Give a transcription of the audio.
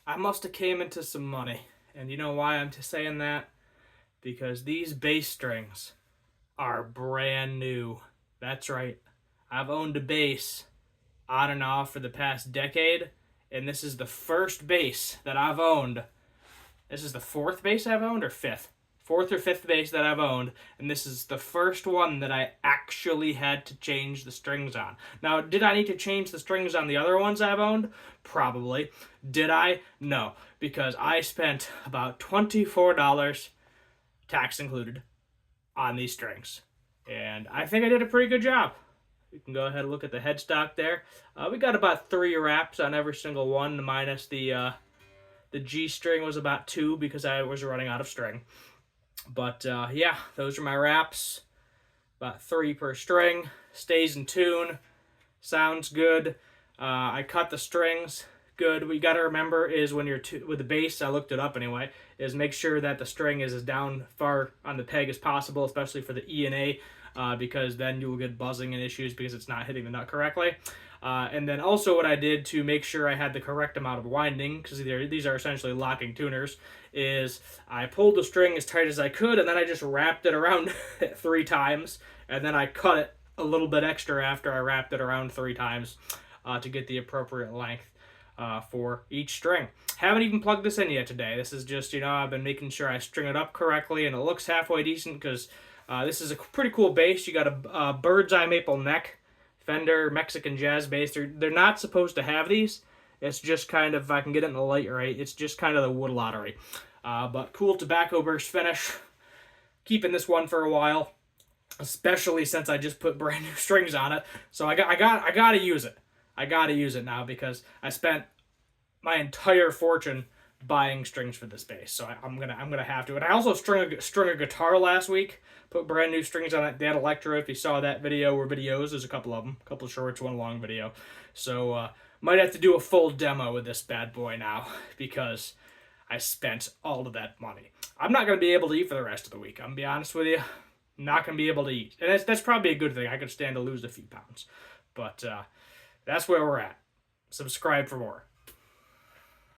I must have came into some money. And you know why I'm saying that? Because these bass strings are brand new. That's right. I've owned a bass on and off for the past decade, and this is the first bass that I've owned. This is the fourth bass I've owned, or fifth? Fourth or fifth bass that I've owned, and this is the first one that I actually had to change the strings on. Now, did I need to change the strings on the other ones I've owned? Probably. Did I? No, because I spent about $24, tax included, on these strings. And I think I did a pretty good job. You can go ahead and look at the headstock there. We got about 3 wraps on every single one, minus the G string was about 2 because I was running out of string. But yeah, those are my wraps. About 3 per string. Stays in tune. Sounds good. I cut the strings good. What you got to remember is when you're with the bass, I looked it up anyway, is make sure that the string is as down far on the peg as possible, especially for the E and A, because then you will get buzzing and issues because it's not hitting the nut correctly. And then also what I did to make sure I had the correct amount of winding, because these are essentially locking tuners, is I pulled the string as tight as I could, and then I just wrapped it around 3 times, and then I cut it a little bit extra after I wrapped it around 3 times to get the appropriate length for each string. Haven't even plugged this in yet today. This is just, I've been making sure I string it up correctly, and it looks halfway decent because this is a pretty cool bass. You got a bird's eye maple neck, Fender Mexican jazz bass. They're not supposed to have these. It's just kind of, if I can get it in the light right, it's just kind of the wood lottery. But cool tobacco burst finish. Keeping this one for a while, especially since I just put brand new strings on it. So I got to use it. I got to use it now because I spent my entire fortune buying strings for this bass, so I'm gonna have to. And I also strung a guitar last week. Put brand new strings on it. That Electro. If you saw that video or videos, there's a couple of them, a couple of shorts, one long video. So might have to do a full demo with this bad boy now because I spent all of that money. I'm not gonna be able to eat for the rest of the week. I'm gonna be honest with you. Not gonna be able to eat, and that's probably a good thing. I could stand to lose a few pounds, but that's where we're at. Subscribe for more.